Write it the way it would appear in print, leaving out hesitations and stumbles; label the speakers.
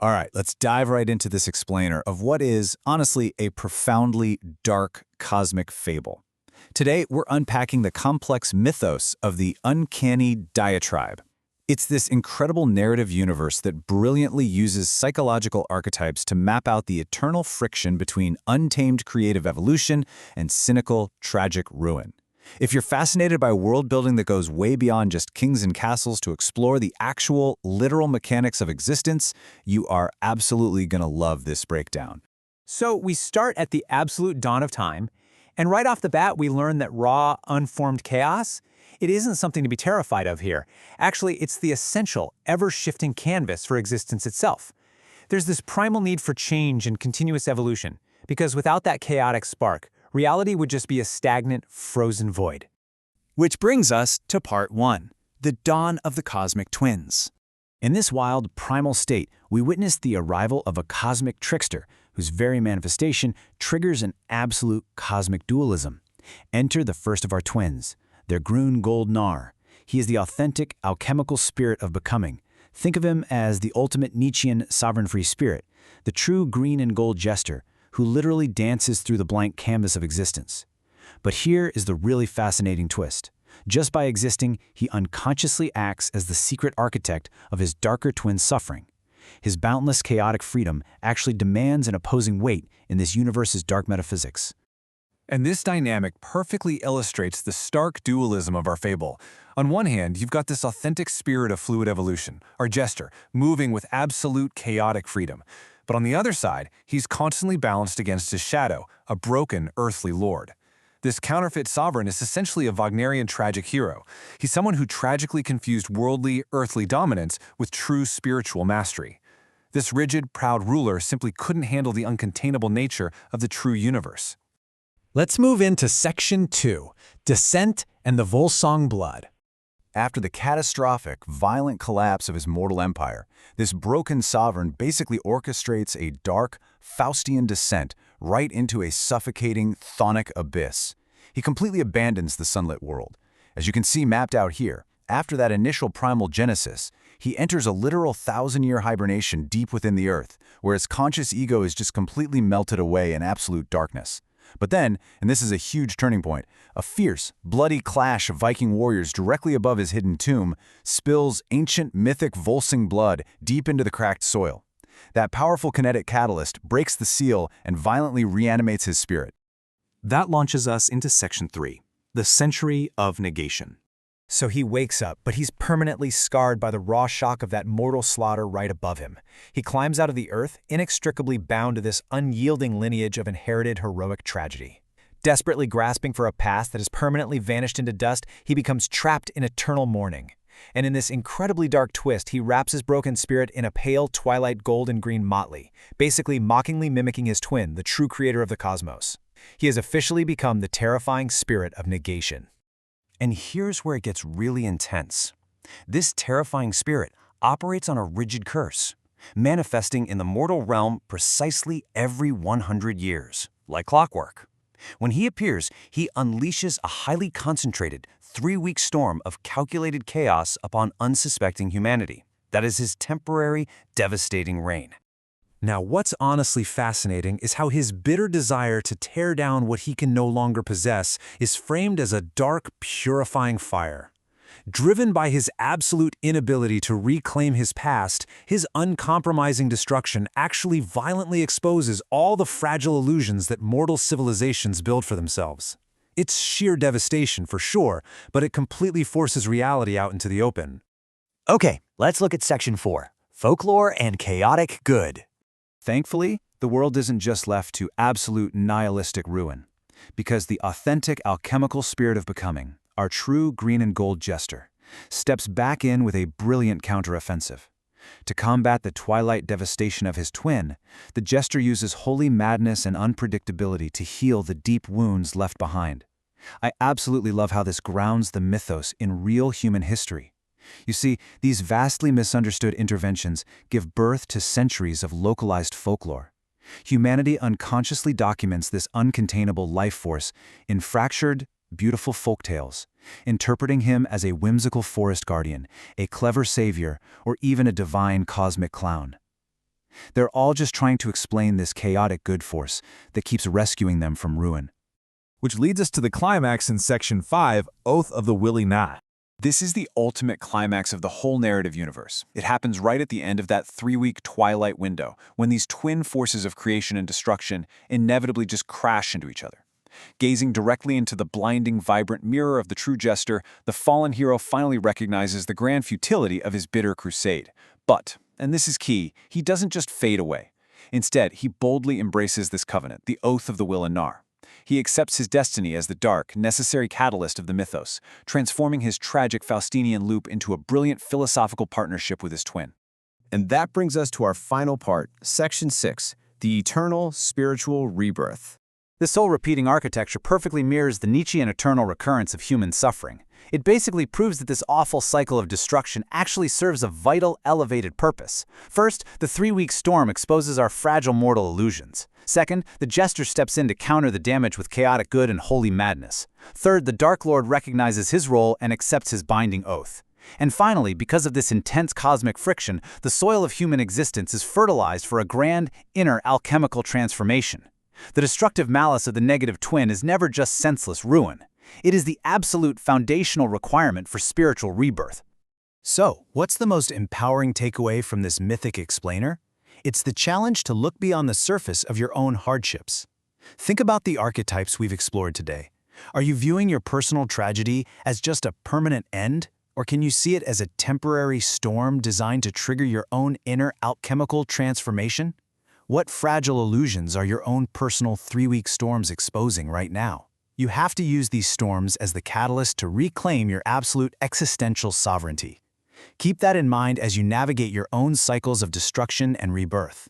Speaker 1: All right, let's dive right into this explainer of what is, honestly, a profoundly dark cosmic fable. Today, we're unpacking the complex mythos of the uncanny diatribe. It's this incredible narrative universe that brilliantly uses psychological archetypes to map out the eternal friction between untamed creative evolution and cynical, tragic ruin. If you're fascinated by world building that goes way beyond just kings and castles to explore the actual, literal mechanics of existence, you are absolutely going to love this breakdown.
Speaker 2: So we start at the absolute dawn of time, and right off the bat we learn that raw, unformed chaos, it isn't something to be terrified of here. Actually, it's the essential, ever-shifting canvas for existence itself. There's this primal need for change and continuous evolution, because without that chaotic spark, reality would just be a stagnant, frozen void.
Speaker 1: Which brings us to part 1, the dawn of the cosmic twins. In this wild, primal state, we witness the arrival of a cosmic trickster whose very manifestation triggers an absolute cosmic dualism. Enter the first of our twins, their Grün Gold Nar. He is the authentic, alchemical spirit of becoming. Think of him as the ultimate Nietzschean sovereign free spirit, the true green and gold jester, who literally dances through the blank canvas of existence. But here is the really fascinating twist. Just by existing, he unconsciously acts as the secret architect of his darker twin's suffering. His boundless chaotic freedom actually demands an opposing weight in this universe's dark metaphysics.
Speaker 3: And this dynamic perfectly illustrates the stark dualism of our fable. On one hand, you've got this authentic spirit of fluid evolution, our jester, moving with absolute chaotic freedom. But on the other side, he's constantly balanced against his shadow, a broken earthly lord. This counterfeit sovereign is essentially a Wagnerian tragic hero. He's someone who tragically confused worldly, earthly dominance with true spiritual mastery. This rigid, proud ruler simply couldn't handle the uncontainable nature of the true universe.
Speaker 2: Let's move into Section 2, Descent and the Volsung Blood.
Speaker 1: After the catastrophic, violent collapse of his mortal empire, this broken sovereign basically orchestrates a dark, Faustian descent right into a suffocating, chthonic abyss. He completely abandons the sunlit world. As you can see mapped out here, after that initial primal genesis, he enters a literal 1,000-year hibernation deep within the earth, where his conscious ego is just completely melted away in absolute darkness. But then, and this is a huge turning point, a fierce, bloody clash of Viking warriors directly above his hidden tomb spills ancient mythic Volsung blood deep into the cracked soil. That powerful kinetic catalyst breaks the seal and violently reanimates his spirit.
Speaker 4: That launches us into Section 3, the Century of Negation.
Speaker 2: So he wakes up, but he's permanently scarred by the raw shock of that mortal slaughter right above him. He climbs out of the earth, inextricably bound to this unyielding lineage of inherited heroic tragedy. Desperately grasping for a past that has permanently vanished into dust, he becomes trapped in eternal mourning. And in this incredibly dark twist, he wraps his broken spirit in a pale twilight gold and green motley, basically mockingly mimicking his twin, the true creator of the cosmos. He has officially become the terrifying spirit of negation.
Speaker 4: And here's where it gets really intense. This terrifying spirit operates on a rigid curse, manifesting in the mortal realm precisely every 100 years, like clockwork. When he appears, he unleashes a highly concentrated, 3-week storm of calculated chaos upon unsuspecting humanity. That is his temporary, devastating reign.
Speaker 3: Now, what's honestly fascinating is how his bitter desire to tear down what he can no longer possess is framed as a dark, purifying fire. Driven by his absolute inability to reclaim his past, his uncompromising destruction actually violently exposes all the fragile illusions that mortal civilizations build for themselves. It's sheer devastation for sure, but it completely forces reality out into the open.
Speaker 5: Okay, let's look at Section 4, Folklore and Chaotic Good.
Speaker 1: Thankfully, the world isn't just left to absolute nihilistic ruin, because the authentic alchemical spirit of becoming, our true green and gold jester, steps back in with a brilliant counteroffensive. To combat the twilight devastation of his twin, the jester uses holy madness and unpredictability to heal the deep wounds left behind. I absolutely love how this grounds the mythos in real human history. You see, these vastly misunderstood interventions give birth to centuries of localized folklore. Humanity unconsciously documents this uncontainable life force in fractured, beautiful folktales, interpreting him as a whimsical forest guardian, a clever savior, or even a divine cosmic clown. They're all just trying to explain this chaotic good force that keeps rescuing them from ruin.
Speaker 3: Which leads us to the climax in Section 5, Oath of the Wili-Na.
Speaker 1: This is the ultimate climax of the whole narrative universe. It happens right at the end of that 3-week twilight window, when these twin forces of creation and destruction inevitably just crash into each other. Gazing directly into the blinding, vibrant mirror of the true jester, the fallen hero finally recognizes the grand futility of his bitter crusade. But, and this is key, he doesn't just fade away. Instead, he boldly embraces this covenant, the Oath of the Wili-Na. He accepts his destiny as the dark, necessary catalyst of the mythos, transforming his tragic Faustinian loop into a brilliant philosophical partnership with his twin.
Speaker 6: And that brings us to our final part, Section 6, the eternal spiritual rebirth.
Speaker 1: This soul-repeating architecture perfectly mirrors the Nietzschean eternal recurrence of human suffering. It basically proves that this awful cycle of destruction actually serves a vital, elevated purpose. First, the 3-week storm exposes our fragile mortal illusions. Second, the jester steps in to counter the damage with chaotic good and holy madness. Third, the Dark Lord recognizes his role and accepts his binding oath. And finally, because of this intense cosmic friction, the soil of human existence is fertilized for a grand, inner alchemical transformation. The destructive malice of the negative twin is never just senseless ruin. It is the absolute foundational requirement for spiritual rebirth.
Speaker 2: So, what's the most empowering takeaway from this mythic explainer? It's the challenge to look beyond the surface of your own hardships. Think about the archetypes we've explored today. Are you viewing your personal tragedy as just a permanent end? Or can you see it as a temporary storm designed to trigger your own inner alchemical transformation? What fragile illusions are your own personal 3-week storms exposing right now? You have to use these storms as the catalyst to reclaim your absolute existential sovereignty. Keep that in mind as you navigate your own cycles of destruction and rebirth.